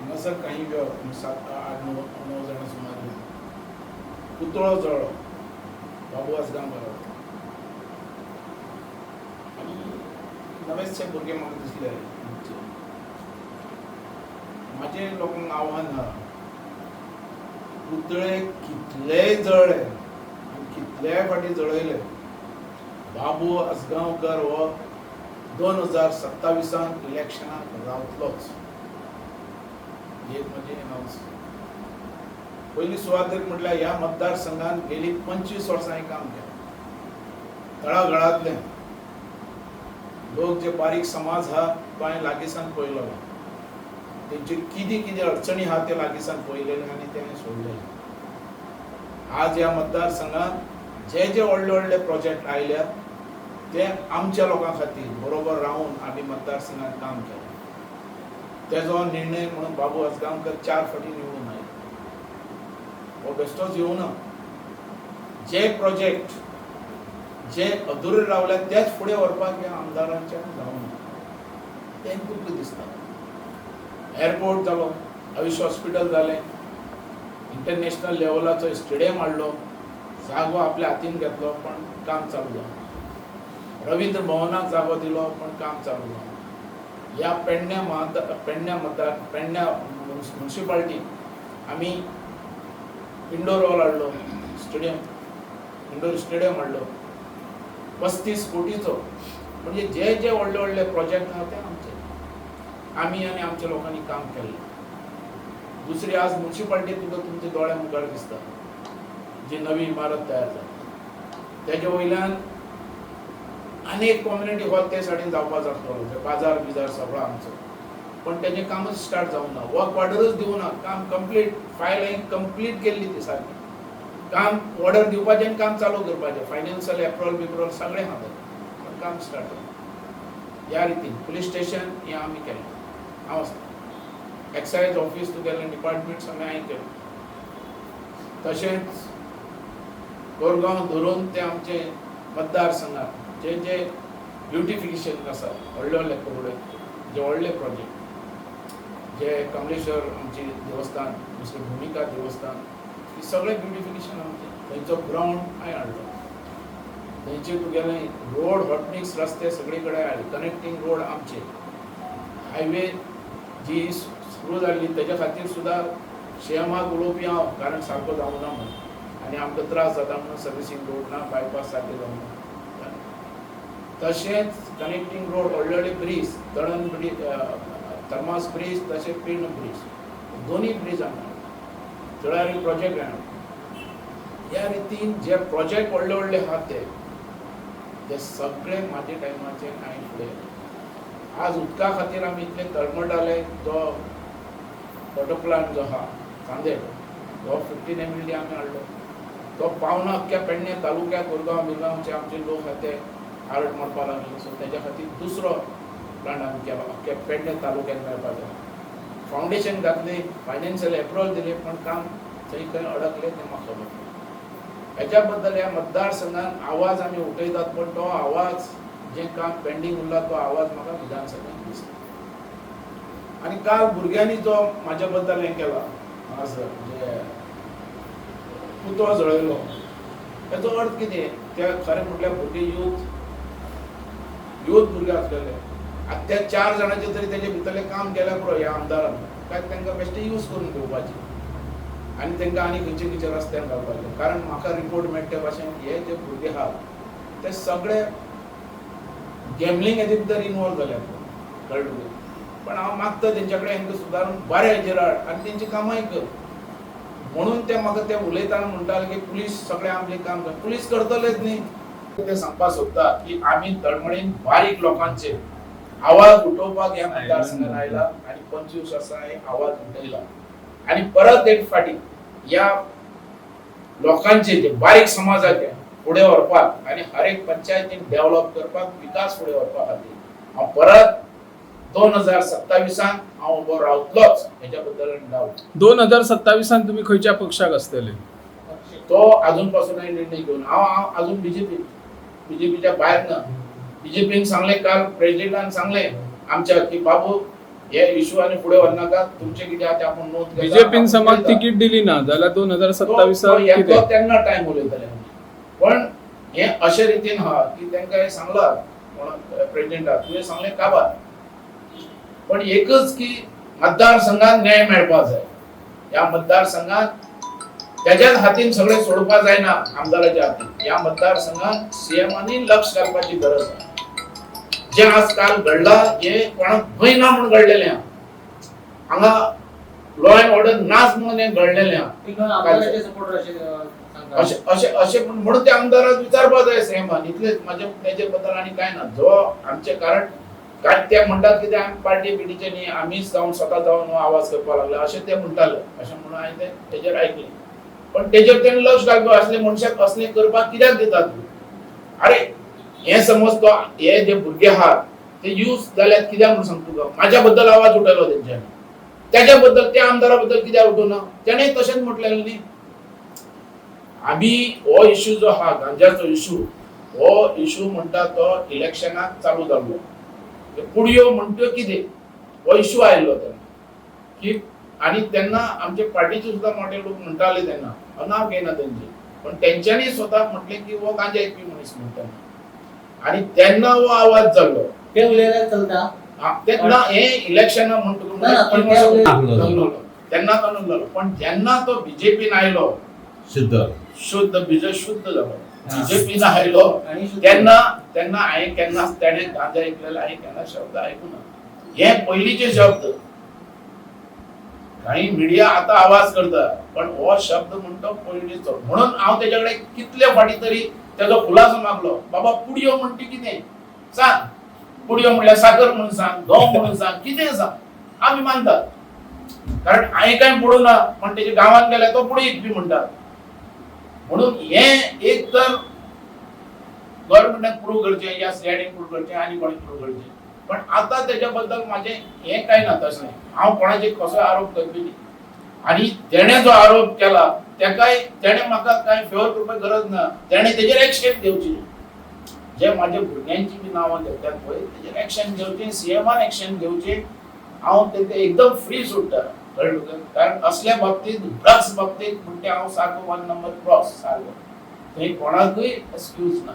हांगासर काही 7-8-9 जाणां सुमार पुतळो जळ्ळो बाबू आसगांवकार आनी नवेचशे भुरगे म्हाका दिसले म्हाजें लोकांक आव्हान आहा पुतळे कितलेय जळ्ळे आनी कितलेय फाटी जळयले बाबू आसगांवकार हो 2027 इलेक्शनाक रावतलोच एक म्हणजे अनाउन्स पयली सुवातेर म्हटल्यार ह्या मतदारसंघात गेली 25 वर्सां काम केलें तळागळांतल्यान लोक जे बारीक समाज हा तो हांवें लागींसान पळयलो तेंचे कितें कितें अडचणी आहा ते लागींसान पळयलेले आनी ते हांवें सोडलेले आज ह्या मतदारसंघात जे जे व्हडले व्हडले प्रोजेक्ट आयल्यात ते आमच्या लोकां खातीर बरोबर रावन आमी मतदारसंघात काम केलें तेजो निर्णय म्हणून बाबू आसगांवकर 4 फावटी निवडून आयले हो बेश्टोच येवना जे प्रोजेक्ट जे अधुरे रावल्या तेच फुडें व्हरपाक ह्या आमदारांच्या जावना तें दुख्ख दिसता एअरपोर्ट जालो आयुष हॉस्पिटल जालें इंटरनॅशनल लेवलाचो स्टेडियम हाडलो जागो आपल्या हातीन घेतलो पण काम चालू जालें रवींद्र भवनाक जागो दिलो पण काम चालू जालें ह्या पेडण्या म्युनिसिपालिटी आमी इंडोर हॉल हाडलो इंडोर स्टेडियम हाडलो 35 कोटीचो म्हणजे जे जे व्हडले व्हडले प्रोजेक्ट आहा ते आमचे आमी आनी आमच्या लोकांनी काम केल्लें दुसरी आज म्युनिसिपालिटी तुका तुमच्या दोळ्या मुखार दिसता जी नवी इमारत तयार जाता तेजे वयल्यान अनेक कम्युनिटी हॉल ते सायडीन जावपा जातलो बाजार बिजार सगळो आमचो पण तेजें कामच स्टार्ट जावना वर्क ऑर्डरच दिवना काम कंप्लीट फायल हांवें कंप्लीट केल्ली ती सारकी काम ऑर्डर दिवपाचें आनी काम चालू करपाचें फायनान्शियल एप्रूवल सगळें आहा पण काम स्टार्ट जावना ह्या रितीन पुलीस स्टेशन हें आमी केलें हांव आसता एक्सायज ऑफीस तुगेलें डिपार्टमेंट सगळें हांवें केलें तशेंच कोरगांव धरून ते आमचे मतदारसंघात जे जे ब्युटिफिकेशन आसा व्हडले व्हडले करोडे जे व्हडले प्रोजेक्ट जे कमलेश्वर आमचे देवस्थान दुसरें भुमिका देवस्थान हे सगळे ब्युटिफिकेशन आमचे थंयचो ग्राउंड हांवें हाडलो थंयचे तुगेले रोड हॉटमिक्स रस्ते सगळे कडेन हाडले कनेक्टींग रोड आमचे हायवे जी सुरू जाल्ली तेज्या खातीर सुद्दां शेमाक उलोवपी हांव कारण सारको जावना म्हणून आनी आमकां त्रास जाता म्हणून सर्विसींग रोड ना बायपास सारके जावना तशेंच कनेक्टींग रोड व्हडले व्हडले ब्रीज दळण ब्रीज थर्मास ब्रीज तशेंच पेण ब्रीज दोनूय ब्रीज हांगा जळारी प्रोजेक्ट हांगा ह्या रितीन जे प्रोजेक्ट व्हडले व्हडले आहा ते सगळे म्हाजे टायमाचे हांवें फुडें आज उदका खातीर आमी इतले तळमळटाले जो वॉटर प्लांट जो आहा चांदेर तो 15 MLD आमी हाडलो तो पावना अख्ख्या पेडणे तालुक्या कोरगांव मिरगांवचे आमचे लोक आहा ते हार्ट मारपा लागले सो तेज्या खातीर दुसरो प्लांट आमी केलो अख्ख्या पेडणे तालुक्यात मेळपाक जाय फावंडेशन घातली फायनान्शियल एप्रूवल दिले पण काम थंय खंय अडकले तें म्हाका खबर हेच्या बद्दल ह्या मतदारसंघात आवाज आमी उठयतात पण तो आवाज जे काम पेंडींग उरला तो आवाज म्हाका विधानसभेत दिसता आनी काल भुरग्यांनी जो म्हाज्या बद्दल हें केला आज म्हणजे पुतळो जळयलो हेचो अर्थ कितें ते खरें म्हटल्यार भुरगे यूथ भुरगे आसलेले आतां त्या 4 जाणांचे तरी तेजे भितरले काम केल्या पुरो ह्या आमदारान काय तांकां बेश्टे यूज करून घेवपाचें आनी तांकां आनी खंयचे खंयचे रस्त्यान घालपाचें कारण म्हाका रिपोर्ट मेळटा ते भाशेन हे जे भुरगे आहात ते सगळे गॅमलींग हेजे भितर इनवॉल्व जाल्या कळ्ळें पण हांव मागता तेंच्या कडेन हांकां सुदारून बरे हेजेर हाड आनी तेंची कामांय कर म्हणून ते म्हाका ते उलयताना म्हणटाले की पुलीस सगळें आमचें काम कर पुलीस करतलेच न्ही ते सांगपाक सोदता की आमी तळमळीन बारीक लोकांचे आवाज उठोवपाक ह्या मतदारसंघात आयला आनी 25 वर्सां आवाज उठयला आनी परत एक फाटी ह्या लोकांचे जे बारीक समाजाचे फुडें व्हरपाक आनी हर एक पंचायतीन डेव्हलप करपाक विकास फुडें व्हरपा खातीर हांव परत 2027 हांव उबो रावतलोच हेच्या बद्दल डावट 2027 तुम्ही खंयच्या पक्षाक आसतले तो अजून पासून निर्णय घेवन हांव अजून बीजेपीच्या भायर ना बीजेपीन सांगले काल प्रेसिडेंटान सांगले आमच्या की बाबू हे इशू आणि पुढे वरनाका तुमचे किती आहात ते आपण नोंद घेता. बीजेपीन समाज आपण तिकीट दिली ना जाल्यार 2027 तो त्यांना टाइम उलयतले पण हे अशे रितीन हा की त्यांना हे सांगला प्रेसिडेंटा तुवें सांगले काबार पण एकच की मतदारसंघात न्याय मेळपा जाय. या मतदारसंघात त्याच्याच हातीन सगळे सोडपा जायना आमदाराच्या हातीन. या मतदारसंघात सीएमांनी लक्ष घालपाची गरज आहे. जे आजकाल घडला हे कोणाक भंय ना म्हणून घडलेले हांगा लॉ अँड ऑर्डर नाच म्हणून हे घडलेले असे म्हणून ते आमदाराक विचारपा जाय सीएमान इतलेच माझ्या त्याचे बद्दल आणि काय ना जो आमचे कारण काय ते म्हणतात की ते आम्ही पार्टी बिटीचे न्ही आम्हीच जाऊन स्वतः जाऊन आवाज करपा लागले असे ते म्हणताले असे म्हणून हांवें ते तेजेर ऐकले पण तेजेर तेणी लक्ष घालपा असले मनशाक असले करपाक कित्याक दितात अरे हे समज तो हे जे भुरगे आहात ते यूज जाल्यात कित्याक म्हणून सांगतो तुका माझ्या बद्दल आवाज उठयलो तेंच्यानी त्याच्या बद्दल त्या आमदारा बद्दल कित्याक उठोवना तेणे तशेंच म्हटलेलें न्ही आम्ही हो इश्यू जो हा गांजाचो इश्यू हो इश्यू म्हणटा तो इलेक्शनाक चालू जाल्लो पुडयो म्हणतो कितें हो इश्यू आयिल्लो तेन्ना की आणि तेन्ना आमचे पार्टीचे सुद्धा मोठे लोक म्हणटाले तेन्ना नांव घेयना तेंचे पण तेंच्यांनी स्वता म्हटलें की हो गांजा एकपी मनीस म्हणटा आणि तेन्ना हो आवाज जाल्लो ते उलयल्यार चलता तेन्ना हे इलेक्शना म्हणटकूच तेन्ना कानून जालो पण जेन्ना तो बीजेपीन आयलो शुद्ध बीजे शुद्ध जालो बीजेपीन आयलो तेन्ना हांवें केन्नाच तेणे गांजा ऐकलेला हांवें केन्ना शब्द आयकुना हे पयलींचे शब्द काही मिडिया आता आवाज करता पण हो शब्द म्हणतो पयलींचो म्हणून हांव तेजे कडेन कितले फाटी तरी तेजो खुलासो मागलो बाबा पुडयो म्हणटी कितें सांग पुडयो म्हणल्यार साकर म्हणून सांग गंव म्हणून सांग कितें सांग आमी मानतात कारण हांवें कांय पडूं ना पण तेजे गांवांत गेल्यार तो पुडयो इकपी म्हणटात म्हणून हे एक तर गव्हर्नमेंटान प्रूव करचें या सीआयडीन प्रूव करचें आनी कोणी प्रूव करचें पण आता तेच्या बद्दल माझे हे काय ना तसलें हांव कोणाचे कसो आरोप करपी न्ही आनी तेणे जो आरोप केला तेकाय तेणे म्हाका कांय फेवर करपाची गरज ना तेणे तेजेर एक्शन घेवची जे माझ्या भुरग्यांची बी नांवां घेतात पळय तेजेर एक्शन घेवचें सीएमान एक्शन घेवचें हांव तेका एकदम फ्री सुट्टा कळ्ळें कारण असल्या बाबतींत ड्रग्स बाबतींत म्हणटा हांव सारको 1 नंबर क्रॉस सारको थंय कोणाकूय एक्सक्यूज ना